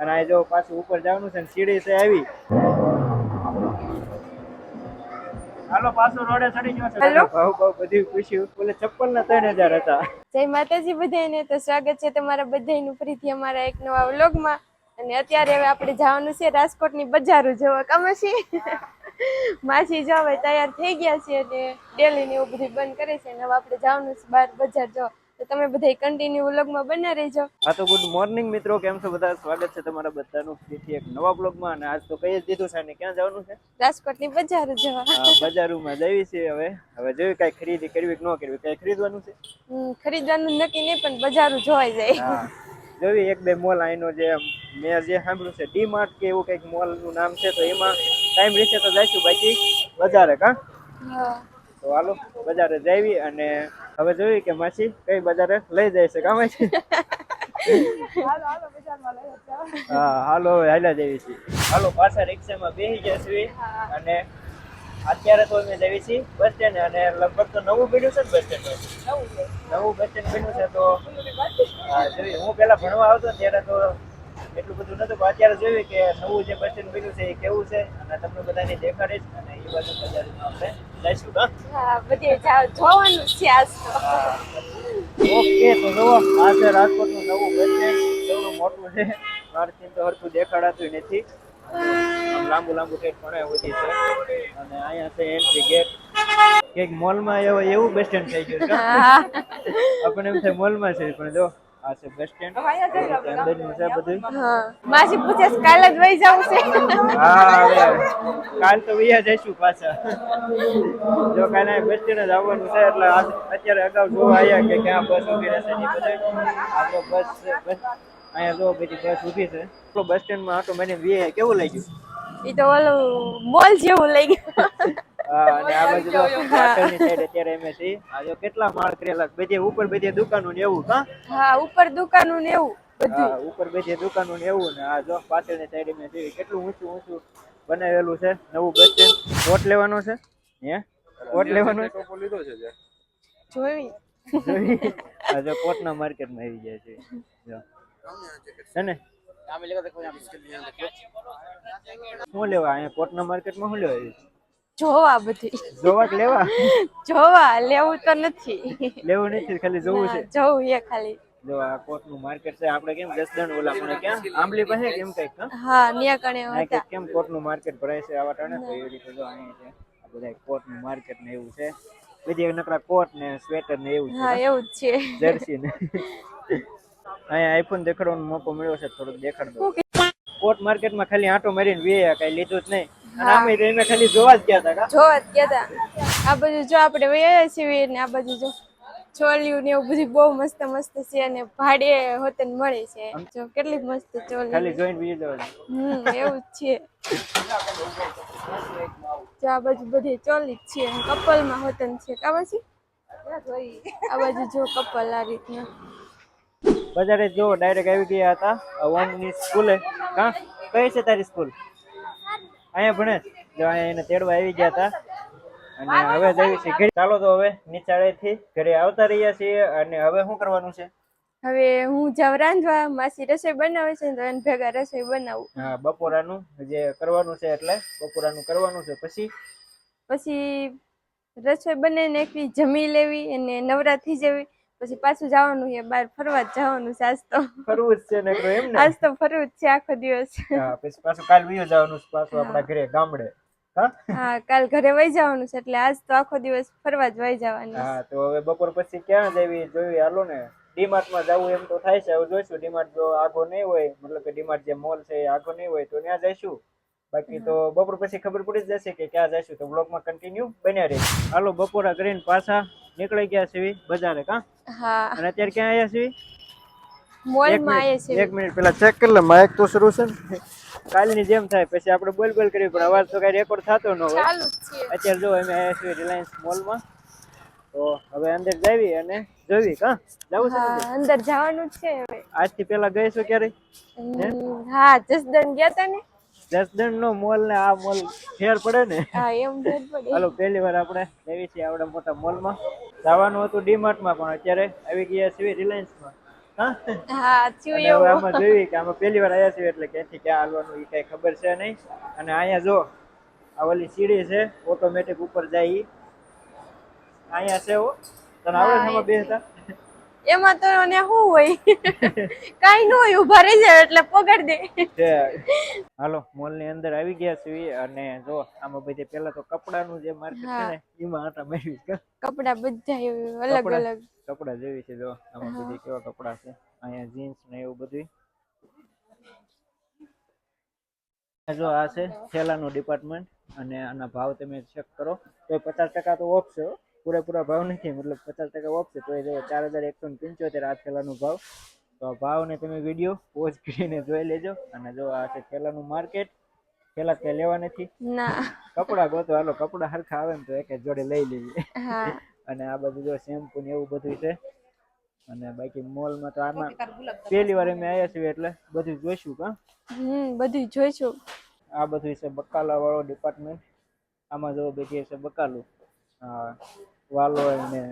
અને આ જો પાછું ઉપર જવાનું છે ને સીડી છે આવી. હાલો પાછું રોડે ચડી ગયો છે. હેલો ભાવ ભાવ બધી પૂછ્યું. બોલે ચપ્પલ ના 3000 હતા. જય માતાજી બધાને. તો સ્વાગત છે તમારા બધાનું ફરીથી અમારા એક નવા વ્લોગમાં. અને અત્યારે હવે આપણે જવાનું છે રાજકોટની બજારો જોવા. કામસી માસી જો હવે તૈયાર થઈ ગયા છે અને ડેલી ને એવું બધું બંધ કરે છે. અને હવે આપણે જવાનું છે બહાર બજાર જોવા. તો તમે બધા કન્ટિન્યુ વ્લોગમાં બના રહેજો. હા તો ગુડ મોર્નિંગ મિત્રો, કેમ છો બધા? સ્વાગત છે તમારા બધાનું ફરીથી એક નવા બ્લોગમાં. અને આજ તો કહી જ દીધું છે ને ક્યાં જવાનું છે? રાજકોટની બજારો જોવા. બજારોમાં જઈએ છીએ. હવે જોયું કઈ ખરીદી કરવી કે ન કરવી, કઈ ખરીદવાનું છે? ખરીદવાનું નક્કી નહીં, પણ બજારો જોવાઈ જાય. હા જોયું એક બે મોલ આઈનો જે મેં જે સાંભળ્યું છે ડી માર્ટ કે એવું કઈક મોલ નું નામ છે. તો એમાં ટાઈમ રહેશે તો જઈશું, બાકી બજારે. કા તો હાલો બજારે જઈએ. અને હવે જોયું કે માસી કઈ બજારે લઈ જાય છે. કામ છે. હા હાલો હાલ્યા જઈએ છીએ. હાલો પાછા રિક્ષામાં બેસી જઈએ. અને અત્યારે તો અમે જઈએ છીએ બસ સ્ટેન્ડ. અને લગભગ તો નવું બન્યું છે ને બસ સ્ટેન્ડ. નવું બસ સ્ટેન્ડ બન્યું છે. તો જોયું હું પેલા ભણવા આવતો ત્યારે તો એટલું બધું નતું, પણ અત્યારે જોયું કે નવું જે બસ સ્ટેન્ડ બન્યું છે એ કેવું છે અને તમને બધાને દેખાડીશ. અને એ બાજુ બજારમાં આપણે જઈશું. હા બધે જોવાનું છે આજ તો. ઓકે તો જુઓ આ છે રાજકોટનું નવું બસ સ્ટેન્ડ. કેવડું મોટું છે મારથી તો હરખું દેખાડાતું નથી. આમ લાંબુ લાંબુ ટેટ પણ ઉધી છે. અને અહીંયા છે એન્ટ્રી ગેટ. કઈક મોલમાં એવું બસ સ્ટેન્ડ થઈ ગયું છે. આપણે એમ થાય મોલમાં છે, પણ જો આ છે બસ સ્ટેન્ડ. અંદરનું છે બધું. માસી પૂછે કાલે જ વહી જવું છે. હા હવે કાલ તો વૈયા જઈશું પાછા. જો કાલે બસ સ્ટેન્ડ જ આવવાનું છે. એટલે અત્યારે અગાઉ જોવા આવ્યા કે ક્યાં બસ ઉભી રહેશે. આ તો બસ અહીંયા જો બધી બસ ઉભી છે. બસ સ્ટેન્ડ માં આટો મને કેવું લાગ્યું? ઈ તો ઓલું મોલ જેવું લઈ ગયું. હા અને આ બાજુ તો પાછળની સાઈડ અત્યારે અમે છીએ. આ જો કેટલા માળ કરેલા, બધે ઉપર બધી દુકાનો ને એવું. હા ઉપર દુકાનો ને એવું બધું. હા ઉપર બધી દુકાનો ને એવું. ને આ જો પાછળની સાઈડ અમે જોઈએ કેટલું ઊંચું ઊંચું બનાવેલું છે નવું બસ સ્ટેન્ડ. કોટ લેવાનો છે હે? કોટ લેવાનો લીધો છે જોઈ જો કોટના માર્કેટમાં આવી જાય છે. જો છે ને શું લેવા અહીંયા કોટના માર્કેટમાં શું લેવા? જોવા બધી જોવા કે લેવા? જોવા, લેવું તો નથી. લેવું નથી, ખાલી જોવું છે. જોવું એ ખાલી. જો આ કોટનું માર્કેટ છે. આપણે કેમ જસદણ ઓલા પણ ક્યાં આંબલી પાસે કેમ કઈક હા ન્યા કણે હતા. કેમ કોટનું માર્કેટ ભરાય છે આવા ટાણે. તો એવી રીતે જો અહીંયા છે આ બધા કોટનું માર્કેટ ને એવું છે. બધી નકરા કોટ ને સ્વેટર ને એવું છે. હા એવું જ છે. જર્સી ને અહીંયા આઈફોન દેખાડવાનો મોકો મળ્યો છે, થોડુંક દેખાડ દો. કોટ માર્કેટમાં ખાલી આંટો મારીને વે કઈ લીધું જ નહીં. અને આમે એને ખાલી જોવા જ ગયા હતા. જોવા જ ગયા હતા. આ બાજુ જો આપણે વયા છીએ ને આ બાજુ જો ચોલિયું ને એવું બધું બહુ મસ્ત મસ્ત છે. અને ભાડે હોતે મળે છે. જો કેટલી મસ્ત ચોલી. ખાલી જોઈને બીજી જવાનું. એવું જ છે. જો આ બાજુ બધી ચોલી જ છે. કપલમાં હોતન છે. કાવા છે આ બાજુ જો કપલ આ રીતના બજારે જો ડાયરેક્ટ આવી ગયા હતા ઓમની સ્કૂલે. કા કઈ છે તારી સ્કૂલ? અહીંયા ભણે જો અહીંયા એને તેડવા આવી ગયા હતા. અને હવે જઈએ છીએ ઘરે. ચાલો તો હવે નિચાળેથી ઘરે આવતા રહ્યા છીએ. અને હવે શું કરવાનું છે? હવે હું જાવ રાંધવા. માસી રસોઈ બનાવે છે તો એને ભેગા રસોઈ બનાવું. હા બપોરાનું જે કરવાનું છે, એટલે બપોરાનું કરવાનું છે. પછી રસોઈ બનાવીને એકવી જમી લેવી અને નવરા થઈ જવી. પછી પાછું જવાનું છે બહાર ફરવા જવાનું છે. આજ તો ફરવું જ છે ને એમ ને? આજ તો ફરવું જ છે આખો દિવસ. હા પછી પાછું કાલ વયો જવાનું પાછું આપણા ઘરે ગામડે. હા કાલ ઘરે વહી જવાનું છે. એટલે આજ તો આખો દિવસ ફરવા જ વહી જવાનું. હા તો હવે બપોર પછી ક્યાં જવી જોઈએ? હાલો ને ડીમાર્ટ માં જવું એમ તો થાય છે. હવે જોઈશું. ડીમાર્ટ જો આગો નહીં હોય, મતલબ કે ડીમાર્ટ જે મોલ છે એ આગો નહીં હોય તો ત્યાં જઈશું. બાકી તો બપોર પછી ખબર પડી જ જશે કે ક્યાં જઈશું. તો બ્લોગમાં કન્ટિન્યુ બન્યા રહે. હાલો બપોરા કરીને પાછા નીકળી ગયા છીએ બજારે. હા અને અત્યારે ક્યાં આવ્યા છીએ? મોલમાં આવ્યા છે. એક મિનિટ પેલા ચેક કરી લે. માઇક તો શરૂ છે ને? કાલની જેમ થાય પછી આપણે બોલ કરવી પણ અવાજ તો કઈ રેકોર્ડ થતો ન હોય. અત્યારે જો અમે આવ્યા છીએ રિલાયન્સ મોલમાં. તો હવે અંદર જાવી અને જોવી. જવું છે અંદર જવાનું જ છે હવે. આજથી પેલા ગઈ છો ક્યારે? હા જસદણ ગયા તા ને. જસદણ નો મોલ ને આ મોલ ફેર પડે ને? હા એમ ફેર પડે. હાલો પહેલી વાર આપણે જઈએ છીએ આવડા મોટા મોલમાં. જવાનું હતું ડીમાર્ટ માં, પણ અત્યારે આવી ગયા છીએ રિલાયન્સ માં. હા હા થયું અને હવે એવું. આમાં જોયું કે આમાં પહેલી વાર આવ્યા છીએ એટલે ક્યાંથી ક્યાં હાલવાનું એ કઈ ખબર છે નહીં. અને અહીંયા જો આ ઓલી સીડી છે ઓટોમેટિક ઉપર જાય ઈ. અહીંયા છે હો. તને આવડે છે હા આમાં એટલે બેસતા? એમાં તો ને શું હોય કઈ ન હોય ઉભા રહી જાય એટલે પકડ દે. છે. હાલો મોલ ની અંદર આવી ગયા છીએ અને જો આમાં બધી પેલા તો કપડાનું જે માર્કેટ છે હા ને એમાં આટા મારી છે. કપડા બધા અલગ અલગ. કપડા જેવી છે જો આમાં બધી કેવા કપડા છે અહીંયા જીન્સ ને એવું બધું. જો આ છે થેલાનું ડિપાર્ટમેન્ટ અને આના ભાવ તમે ચેક કરો તો 50% તો ઓફ છે. પૂરેપૂરા ભાવ નથી મતલબ 50% ઓફ છે તો એ 4175 આ થેલાનો ભાવ. તો આ ભાવને તમે વિડીયો પોઝ કરીને જોઈ લેજો અને જો આ છે થેલાનું માર્કેટ. થેલા કઈ લેવા નથી ના કપડા ગોતો હાલો કપડા હરખા આવે ને તો એક જોડે લઈ લેવી. હા અને આ બધું જો શેમ્પુ ને એવું બધું છે અને બાકી મોલમાં તો આમાં પહેલી વાર અમે આવ્યા છીએ એટલે બધું જોઈશું કા. બધું જોઈશું. આ બધું છે બકાલા વાળો ડિપાર્ટમેન્ટ. આમાં જો બધી છે બકાલું વાલો ને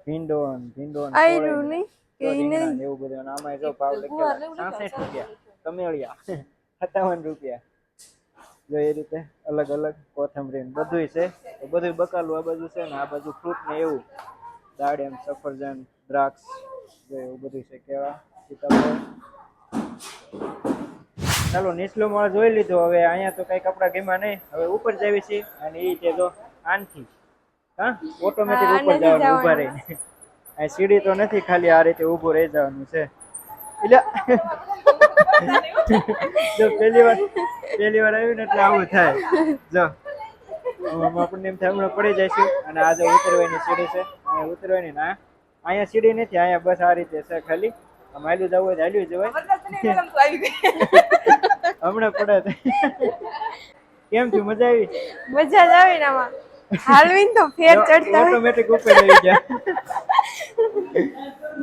ભીંડો આયરું નહીં કે ઈ રીંગણા નહીં. ને એવું બધું અને આમાં જો ભાવ લખેલા 66 રૂપિયા કમેળિયા 57 રૂપિયા. જો એ રીતે અલગ અલગ કોથમરી બધું છે તો બધું બકાલું આ બાજુ છે ને આ બાજુ ફ્રૂટ ને એવું દાડમ સફરજન દ્રાક્ષ જો એવું બધું છે કેવા સીતાફળ. ચાલો નીચલો માળ જોઈ લીધો હવે અહીંયા તો કઈ કપડા ગમ્યા નહીં હવે ઉપર જઈએ છીએ અને એ છે જો આનથી હા ઓટોમેટિક ઉપર જવાનું ઊભા રહીને. આ સીડી તો નથી ખાલી આ રીતે ઊભું રહી જવાનું છે. એટલે જો પહેલી વાર આવ્યું ને એટલે આવું થાય જો આપણને એમ થાય હમણાં પડી જઈશું અને આ જો ઉતરવાની સીડી છે અહીંયા ઉતરવાની ના અહીંયા સીડી નથી અહીંયા બસ આ રીતે છે ખાલી આમ હાલ્યું જવું હોય તો હાલ્યું જવાય. હમણાં પડે કેમ થયું મજા આવી? મજા જ આવે ને આમાં હાલવીને તો ફેર ચડતા હોય. ઓટોમેટિક ઉપર આવી ગયા.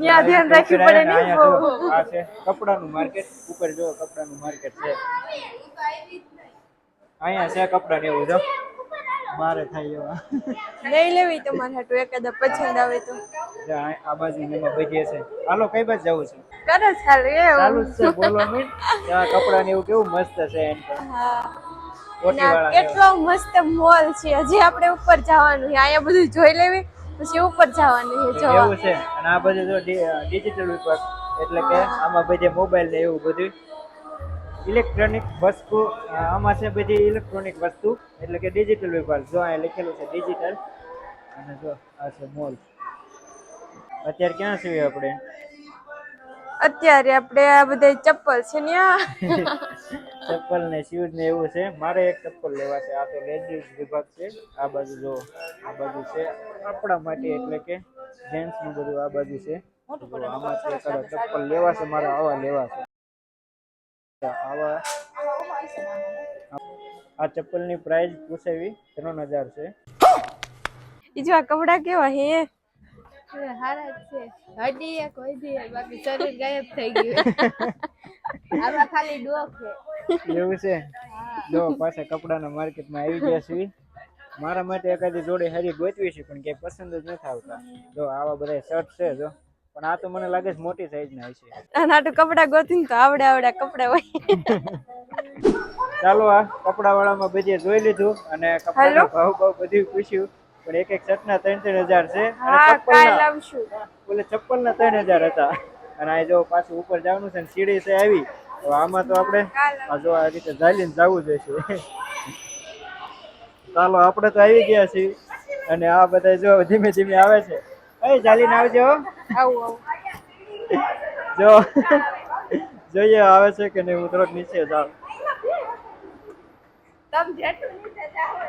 ત્યાં ધ્યાન રાખવું પડે ને બહુ. આ છે કપડાનું માર્કેટ ઉપર જો કપડાનું માર્કેટ છે અહીંયા છે કપડા ને એવું જો મારે થાય એવા લઈ લેવી તમારે હાટુ એકાદા પસંદ આવે તો. આ બાજુ એમાં બધી છે. હાલો કઈ બાજુ જવું છે? કરો ચાલુ ચાલુ જ છે બોલવાનું. આ કપડા ને એવું કેવું મસ્ત છે એમ તો. કેટલો મસ્ત મોલ છે હજી આપણે ઉપર જવાનું છે અહીંયા બધું જોઈ લેવી પછી ઉપર જવાનું છે જોવા. એવું છે અને આ બધું જો ડિજિટલ વિભાગ એટલે કે આમાં બધી મોબાઈલ ને એવું બધું ઇલેક્ટ્રોનિક વસ્તુ આમાં છે બધી ઇલેક્ટ્રોનિક વસ્તુ એટલે કે ડિજિટલ વિભાગ જો અહીંયા લખેલું છે ડિજિટલ અને જો આ છે મોલ. અત્યારે ક્યાં છીએ આપણે? અત્યારે આપણે આ બધા ચપ્પલ છે ને ચપ્પલ ને શૂઝ ને એવું છે. મારે એક ચપ્પલ લેવા છે. આ તો લેડીઝ વિભાગ છે. આ બાજુ જો આ બાજુ છે આપણા માટે એટલે કે જેન્ટ્સ નું બધું આ બાજુ છે. આમાં છે ચપ્પલ લેવા છે મારે આવા લેવા છે. આવા આ ચપ્પલ ની પ્રાઇસ પૂછાવી 3000 છે. ઈ જો આ કપડા કેવા હે હારા છે હડી એક વધી બાકી શરીર ગાયબ થઈ ગયું આમાં ખાલી ડોક છે એવું છે. જો પાછા કપડાના માર્કેટમાં આવી ગયા છીએ. મારા માટે એકાદી જોડી હારી ગોતવી છે પણ ક્યાંય પસંદ જ નથી આવતા. જો આવા બધા શર્ટ છે જો પણ આ તો મને લાગે છે મોટી સાઈઝ ના હશે. અને આટલું કપડા ગોતીને તો આવડા કપડા હોય. ચાલો આ કપડા વાળામાં બધી જોઈ લીધું અને કપડાના ભાવ બધું પૂછ્યું પણ એક શર્ટના 3-3000 છે અને ચપ્પલના 3000 હતા. અને આ જો પાછું ઉપર જવાનું છે ને સીડી છે આવી તો આમાં તો આપણે જો આ રીતે ચાલીને જવું જોઈશે. ચાલો આપણે તો આવી ગયા છીએ અને આ બધા જો ધીમે ધીમે આવે છે. ચાલીને આવજો. જો જોઈએ આવે છે કે નહીં. હું થોડોક નીચે જાઉં.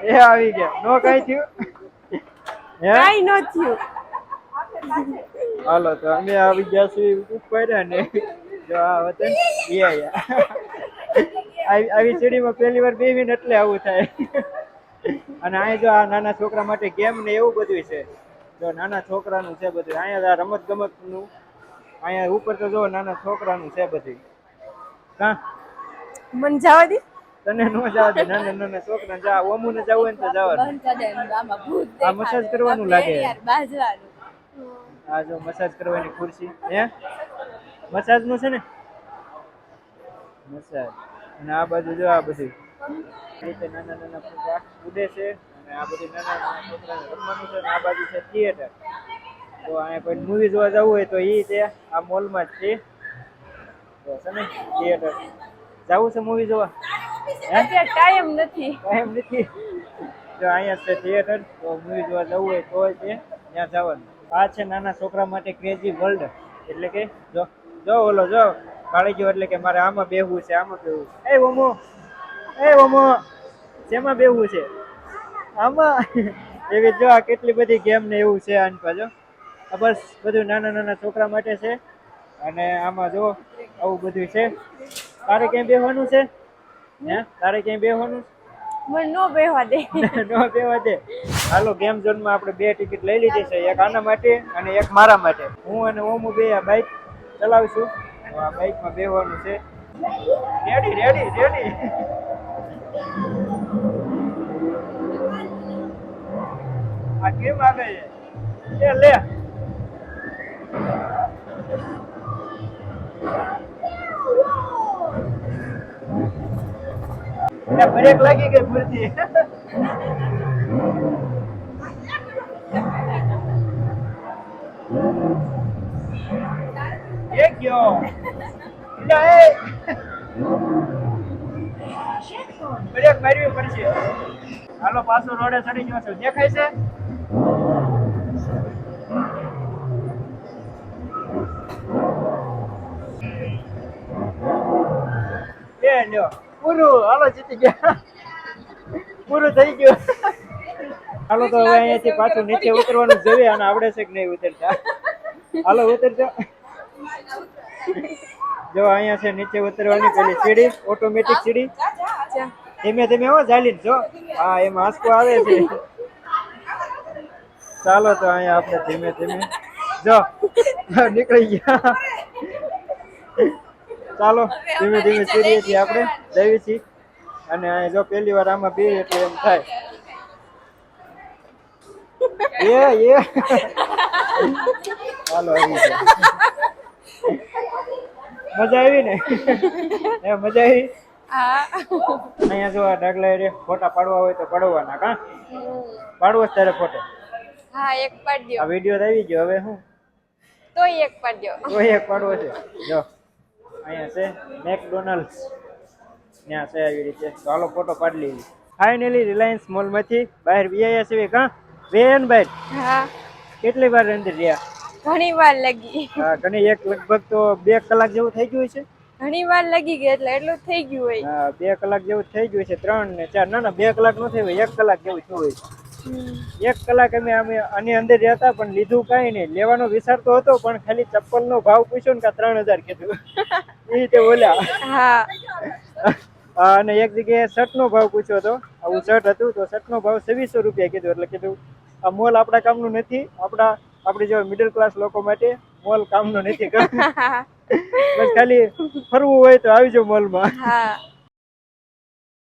એ આવી ગયા. નો કઈ થયું? કઈ ન થયું. હાલો તો અમે આવી ગયા છીએ ઉપર અને જો આ વતન આવી સીડીમાં પહેલી વાર બેવીને એટલે આવું થાય. અને અહીં જો આ નાના છોકરા માટે ગેમ ને એવું બધું છે. જો નાના છોકરાનું છે બધું. અહીંયા રમત ગમત નું અહીંયા ઉપર તો જો નાના છોકરાનું છે બધું. હા મને જવા દે. તને નો જવા દે. નાના છોકરા જા ઓમુ ને જવું હોય ને તો જવાનું. આ મસાજ કરવાનું લાગે. આ જો મસાજ કરવાની ખુરશી હે મસાજ નું છે ને મસાજ. અને આ બાજુ જો આ બધું રીતે નાના નાના ફૂગા ઉડે છે અને આ બધું નાના નાના છોકરાને રમવાનું છે. અને આ બાજુ છે થિયેટર. તો અહીંયા કોઈ મૂવી જોવા જવું હોય તો ઈ છે આ મોલમાં જ છે. તો છે ને થિયેટર જવું છે મૂવી જોવા? અત્યારે ટાઈમ નથી. ટાઈમ નથી. જો અહીંયા છે થિયેટર. તો મૂવી જોવા જવું હોય તો છે ત્યાં જવાનું. આ છે નાના છોકરા માટે ક્રેઝી વર્લ્ડ. એટલે કે જો જો ઓલો જો કાળી ગયો એટલે કે મારે આમાં બેહવું છે આમાં બેહવું. એ ઓમો શેમાં બેહવું છે? આમાં. એવી જો આ કેટલી બધી ગેમ ને એવું છે આની પાછો. આ બસ બધું નાના નાના છોકરા માટે છે. અને આમાં જો આવું બધું છે. તારે ક્યાંય બેહવાનું છે? હે તારે ક્યાંય બેહવાનું? મને નો બેહવા દે. નો બેહવા દે. હાલો ગેમ ઝોન માં આપણે 2 ટિકિટ લઈ લીધી છે. એક આના માટે અને એક મારા માટે. હું અને ઓમુ બે આ બાઈક ચલાવશું. તો આ બાઈક માં બેહવાનું છે. Ready ready ready. આ કેમ આવે છે? એ લે. બ્રેક લાગી ગઈ ભૂલથી. એ ગયો. બ્રેક મારવી પડશે. હાલો પાછો રોડે ચડી ગયો છે. દેખાય છે? એ લ્યો પૂરું. હાલો જીતી ગયા. પૂરું થઈ ગયું. હાલો તો હવે અહીંયાથી પાછું નીચે ઉતરવાનું જોઈએ. અને આવડે છે કે નહીં ઉતરતા. હાલો ઉતરજો. જો અહીંયા છે નીચે ઉતરવાની પેલી સીડી, ઓટોમેટિક સીડી. ધીમે ધીમે હો ચાલી જો. હા એમાં આંસકો આવે છે. ચાલો તો અહીંયા આપણે ધીમે ધીમે જો નીકળી ગયા. ચાલો ધીમે ધીમે સીડીએથી આપણે જઈએ છીએ. અને અહીંયા જો પહેલી વાર આમાં બે એટલે એમ થાય. એ ચાલો આવી ગયા. મજા આવી ને? એ મજા આવી. હા. અહીંયા જો આ ડાગલા રે ફોટા પાડવા હોય તો પાડવાના. કા પાડવો જ તારે ફોટો? હા એક પાડ્યો. આ વિડીયો આવી ગયો. હવે હું તોય એક પાડ્યો. તો એક પાડવો છે. જો અહીંયા છે મેકડોનાલ્ડ્સ. ત્યાં છે આવી રીતે. તો હાલો ફોટો પાડી લઈએ. ફાઇનલી રિલાયન્સ મોલમાંથી બહાર વ્યાયા છે. કા વેન બહાર હા કેટલી વાર અંદર રહ્યા? ઘણી વાર લાગી. હા ઘણી એક લગભગ તો 2 કલાક જેવું થઈ ગયું છે. ઘણી વાર લાગી ગઈ એટલે એટલું થઈ ગયું હોય. હા 2 કલાક જેવું થઈ ગયું છે. 3 ને 4 ના 2 કલાક નો થઈ હોય. 1 કલાક જેવું થયું હોય. 1 કલાક અમે આની અંદર રહ્યા હતા પણ લીધું કાંઈ નહીં. લેવાનો વિચાર તો હતો પણ ખાલી ચપ્પલનો ભાવ પૂછ્યો ને કે 3000 કીધું. એ રીતે બોલ્યા. હા અને એક જગ્યાએ શર્ટનો ભાવ પૂછ્યો હતો. આવું શર્ટ હતું તો શર્ટનો ભાવ 2600 રૂપિયા કીધું. એટલે કીધું આ મોલ આપણા કામનું નથી. આપણી જેવા મિડલ ક્લાસ લોકો માટે મોલ કામનું નથી. બસ ખાલી ફરવું હોય તો આવી જાવ મોલમાં. હા